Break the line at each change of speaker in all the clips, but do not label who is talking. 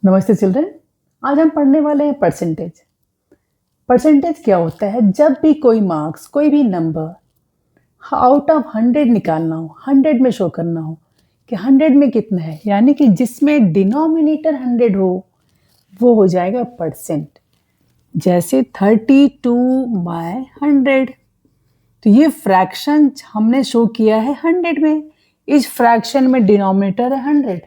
नमस्ते चिल्ड्रन। आज हम पढ़ने वाले हैं परसेंटेज। परसेंटेज क्या होता है? जब भी कोई मार्क्स, कोई भी नंबर आउट ऑफ 100 निकालना हो, 100 में शो करना हो कि 100 में कितना है, यानी कि जिसमें डिनोमिनेटर 100 हो वो हो जाएगा परसेंट। जैसे 32/100, तो ये फ्रैक्शन हमने शो किया है 100 में। इस फ्रैक्शन में डिनोमिनेटर है 100,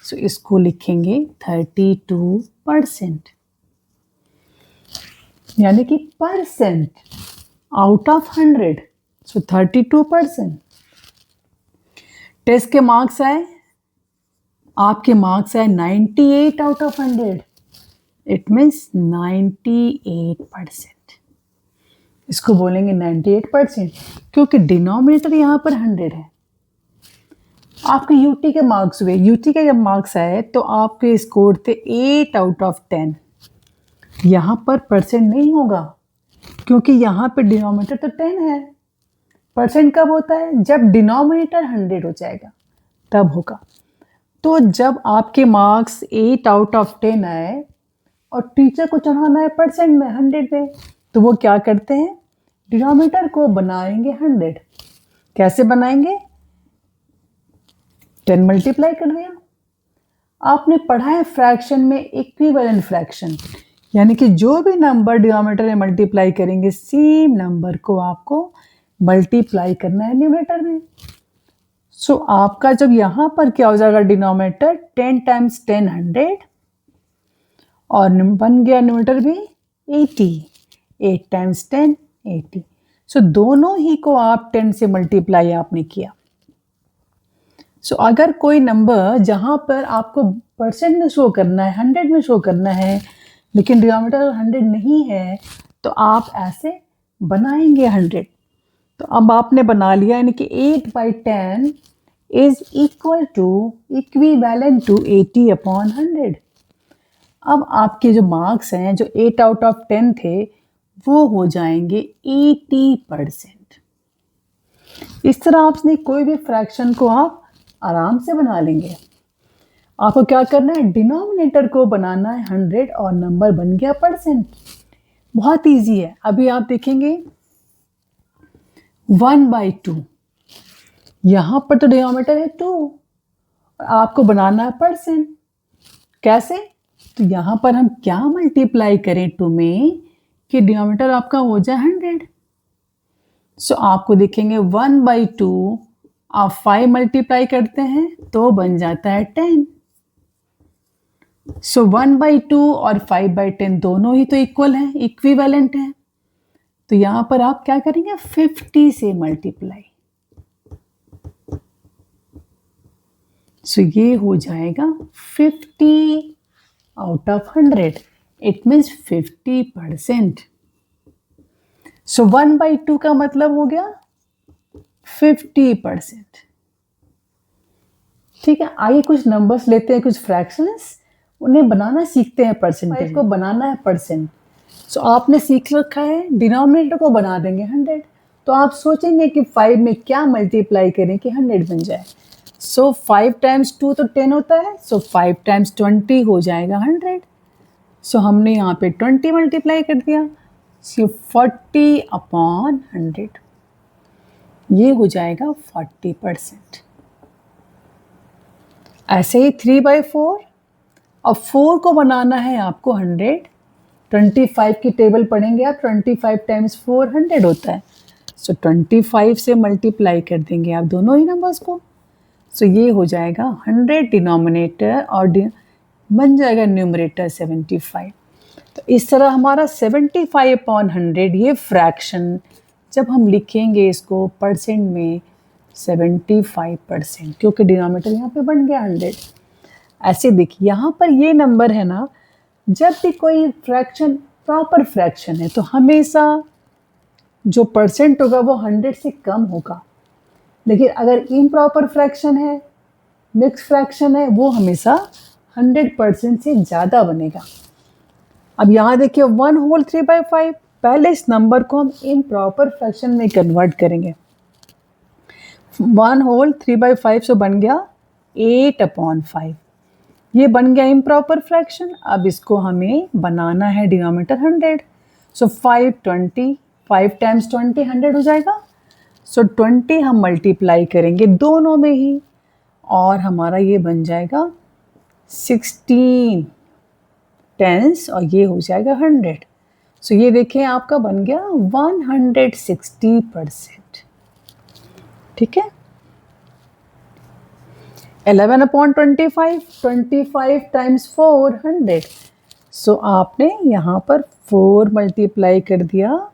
सो इसको लिखेंगे 32%, यानी कि percent out of 100, so 32%। Test के मार्क्स आए, आपके मार्क्स आए 98 आउट ऑफ 100, इट मीन्स 98%। इसको बोलेंगे 98%, क्योंकि डिनोमिनेटर यहाँ पर 100 है। आपके यूटी के मार्क्स हुए, यूटी के जब मार्क्स आए तो आपके स्कोर थे 8 आउट ऑफ 10। यहाँ पर परसेंट नहीं होगा, क्योंकि यहाँ पे डिनोमिनेटर तो 10 है। परसेंट कब होता है? जब डिनोमिनेटर 100 हो जाएगा तब होगा। तो जब आपके मार्क्स 8 आउट ऑफ 10 आए और टीचर को चढ़ाना है परसेंट में, 100 में, तो वो क्या करते हैं? डिनोमिनेटर को बनाएंगे 100। कैसे बनाएंगे? 10 मल्टीप्लाई कर दिया। आपने पढ़ा है फ्रैक्शन में इक्विवेलेंट फ्रैक्शन, यानी कि जो भी नंबर डिनोमिनेटर में मल्टीप्लाई करेंगे, सेम नंबर को आपको मल्टीप्लाई करना है न्यूमरेटर में। सो आपका जब यहाँ पर क्या हो जाएगा, डिनोमिनेटर 10 टाइम्स 10 100 और बन गया न्यूमरेटर भी 80। 8 टाइम्स 10 80। सो दोनों ही को आप 10 से मल्टीप्लाई आपने किया। सो अगर कोई नंबर जहाँ पर आपको परसेंट में शो करना है, 100 में शो करना है, लेकिन डिनोमिनेटर 100 नहीं है, तो आप ऐसे बनाएंगे 100। तो अब आपने बना लिया, यानी कि 8/10 is equal to equivalent to 80/100। अब आपके जो मार्क्स हैं, जो 8 आउट ऑफ 10 थे, वो हो जाएंगे 80%। इस तरह आपने कोई भी फ्रैक्शन को आप आराम से बना लेंगे। आपको क्या करना है? डिनोमिनेटर को बनाना है 100 और नंबर बन गया परसेंट। बहुत इजी है। अभी आप देखेंगे 1/2, यहाँ पर तो डिनोमिनेटर है 2, आपको बनाना है परसेंट। कैसे? तो यहाँ पर हम क्या मल्टीप्लाई करें 2 में कि डिनोमिनेटर आपका हो जाए 100। सो आपको देखेंगे 1/2 आप 5 मल्टीप्लाई करते हैं तो बन जाता है 10। सो 1/2 और 5/10 दोनों ही तो इक्वल हैं, इक्विवेलेंट हैं। तो यहां पर आप क्या करेंगे? 50 से मल्टीप्लाई। सो ये हो जाएगा 50 आउट ऑफ 100, इट मीन्स 50%। सो 1/2 का मतलब हो गया 50%। ठीक है, आइए कुछ नंबर्स लेते हैं, कुछ फ्रैक्शंस, उन्हें बनाना सीखते हैं। परसेंटेज को बनाना है परसेंट। सो आपने सीख रखा है डिनोमिनेटर को बना देंगे 100, तो आप सोचेंगे कि 5 में क्या मल्टीप्लाई करें कि 100 बन जाए। सो 5 टाइम्स 2 तो 10 होता है, सो 5 टाइम्स 20 हो जाएगा 100। सो हमने यहाँ पे 20 मल्टीप्लाई कर दिया, सो 40/100, ये हो जाएगा 40%। ऐसे ही 3/4, अब 4 को बनाना है आपको 100। 25 की टेबल पढ़ेंगे आप, 25 टाइम्स 4 100 होता है। सो 25 से मल्टीप्लाई कर देंगे आप दोनों ही नंबर्स को। सो ये हो जाएगा 100 डिनोमिनेटर और बन जाएगा न्यूमरेटर 75। तो इस तरह हमारा 75/100 ये फ्रैक्शन जब हम लिखेंगे इसको परसेंट में 75%, क्योंकि डिनोमिनेटर यहाँ पे बन गया 100। ऐसे देखिए यहाँ पर ये नंबर है ना, जब भी कोई फ्रैक्शन प्रॉपर फ्रैक्शन है तो हमेशा जो परसेंट होगा वो 100 से कम होगा। लेकिन अगर इम्प्रॉपर फ्रैक्शन है, मिक्स फ्रैक्शन है, वो हमेशा 100% से ज़्यादा बनेगा। अब यहाँ देखिए 1/3/5, पहले इस नंबर को हम इम्प्रॉपर फ्रैक्शन में कन्वर्ट करेंगे। 1/3/5 से बन गया 8/5, ये बन गया इम्प्रॉपर फ्रैक्शन। अब इसको हमें बनाना है डिनोमिनेटर 100। सो 5 टाइम्स 20 100 हो जाएगा। सो 20 हम मल्टीप्लाई करेंगे दोनों में ही और हमारा ये बन जाएगा 16 टेंस और ये हो जाएगा 100। सो ये देखें आपका बन गया 160%। ठीक है। 11/25, 25 टाइम्स 4 100। सो आपने यहाँ पर 4 मल्टीप्लाई कर दिया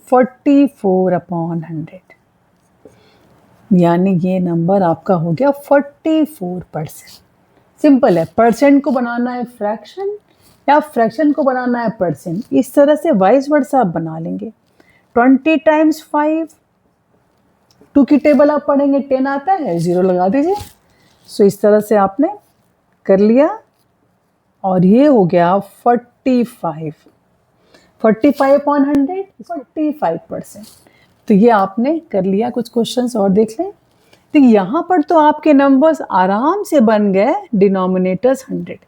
44/100, यानी ये नंबर आपका हो गया 44%। सिंपल है, परसेंट को बनाना है फ्रैक्शन या फ्रैक्शन को बनाना है परसेंट, इस तरह से वाइस वर्सा आप बना लेंगे। 20 टाइम्स 5, 2 की टेबल आप पढ़ेंगे 10 आता है, 0 लगा दीजिए। सो इस तरह से आपने कर लिया और ये हो गया 45 अपॉन 100, 45%। तो ये आपने कर लिया। कुछ क्वेश्चंस और देख लें। तो यहाँ पर तो आपके नंबर्स आराम से बन गए डिनोमिनेटर्स 100।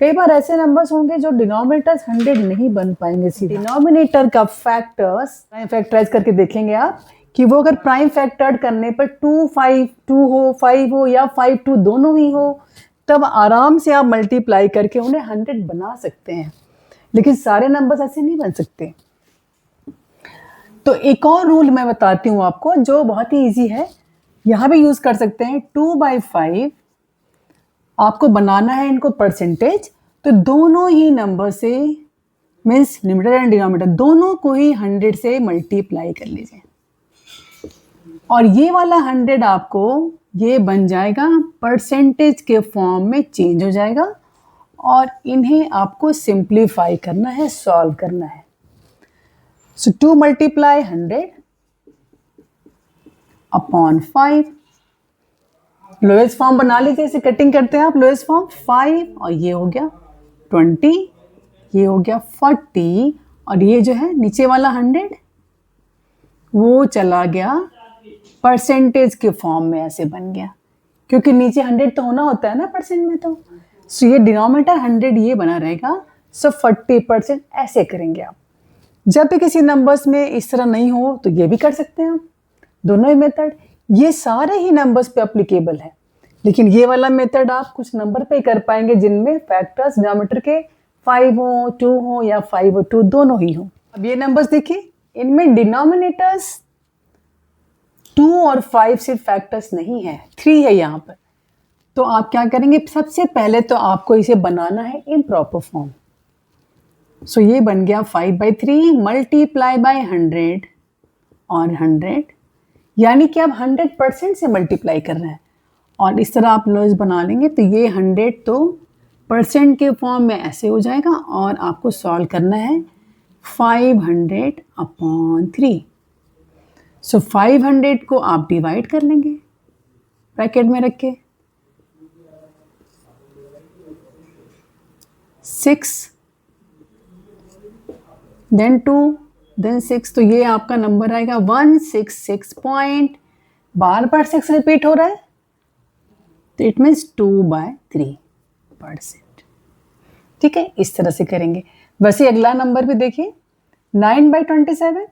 कई बार ऐसे नंबर्स होंगे जो डिनोमिनेटर्स 100 नहीं बन पाएंगे। डिनोमिनेटर का फैक्टर्स प्राइम फैक्टराइज करके देखेंगे आप कि वो अगर प्राइम फैक्टर करने पर 2 हो 5 हो या 5 2 दोनों ही हो, तब आराम से आप मल्टीप्लाई करके उन्हें 100 बना सकते हैं। लेकिन सारे नंबर्स ऐसे नहीं बन सकते। तो एक और रूल मैं बताती हूँ आपको जो बहुत ही ईजी है, यहाँ भी यूज कर सकते हैं। 2/5 आपको बनाना है इनको परसेंटेज, तो दोनों ही नंबर से मीन्स न्यूमरेटर एंड डिनोमिनेटर दोनों को ही 100 से मल्टीप्लाई कर लीजिए और ये वाला 100 आपको ये बन जाएगा परसेंटेज के फॉर्म में चेंज हो जाएगा और इन्हें आपको सिंप्लीफाई करना है, सॉल्व करना है। सो 2 मल्टीप्लाई 100 अपॉन 5, लोएस्ट फॉर्म बना लीजिए, इसे कटिंग करते हैं आप। लोएस्ट फॉर्म 5 और ये हो गया 20, ये हो गया 40 और ये जो है नीचे वाला 100 वो चला गया परसेंटेज के फॉर्म में, ऐसे बन गया क्योंकि नीचे 100 तो होना होता है ना परसेंट में। तो सो ये डिनोमिनेटर 100 ये बना रहेगा। सो 40% ऐसे करेंगे आप। जब भी किसी नंबर्स में इस तरह नहीं हो तो ये भी कर सकते हैं आप, दोनों ही मेथड। ये सारे ही नंबर्स पे एप्लीकेबल है, लेकिन ये वाला मेथड आप कुछ नंबर पे कर पाएंगे जिनमें फैक्टर्स डिनोमिनेटर के 5 हो 2 हो या 5 और 2 दोनों ही हो। अब ये नंबर्स देखिए, इनमें डिनोमिनेटर्स 2 और 5 सिर्फ फैक्टर्स नहीं है, 3 है यहाँ पर। तो आप क्या करेंगे, सबसे पहले तो आपको इसे बनाना है इम्प्रॉपर फॉर्म। सो ये बन गया 5/3 मल्टीप्लाई बाय 100 और 100, यानी कि आप 100% से मल्टीप्लाई कर रहे हैं और इस तरह आप लोग बना लेंगे। तो ये 100 तो परसेंट के फॉर्म में ऐसे हो जाएगा और आपको सॉल्व करना है 500/3। सो 500 को आप डिवाइड कर लेंगे ब्रैकेट में रख के 6 देन 2 देन 6, तो ये आपका नंबर आएगा 166 पॉइंट। बार बार 6 रिपीट हो रहा है तो इट मीन्स 2/3%। ठीक है, इस तरह से करेंगे। वैसे अगला नंबर भी देखिए 9/27,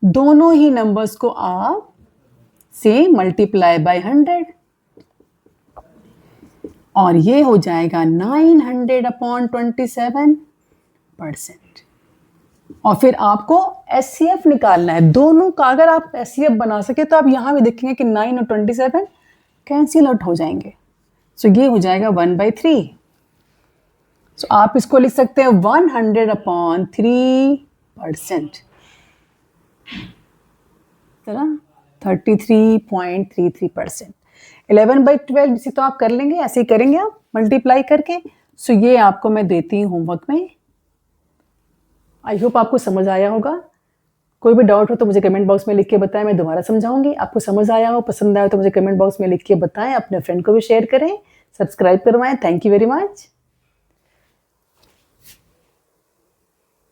दोनों ही नंबर्स को आप से मल्टीप्लाई बाय 100 और ये हो जाएगा 900/27%। और फिर आपको SCF निकालना है दोनों का। अगर आप SCF बना सके तो आप यहाँ भी देखेंगे कि 9 और 27 कैंसिल आउट हो जाएंगे। सो ये हो जाएगा 1/3। सो आप इसको लिख सकते हैं 100/3%, 33.33%। 11/12 इसे तो आप कर लेंगे, ऐसे ही करेंगे आप मल्टीप्लाई करके। सो ये आपको मैं देती हूँ होमवर्क में। आई होप आपको समझ आया होगा। कोई भी डाउट हो तो मुझे कमेंट बॉक्स में लिख के बताएं, मैं दोबारा समझाऊंगी। आपको समझ आया हो, पसंद आया हो तो मुझे कमेंट बॉक्स में लिख के बताएं, अपने फ्रेंड को भी शेयर करें, सब्सक्राइब करवाएं। Thank you very much.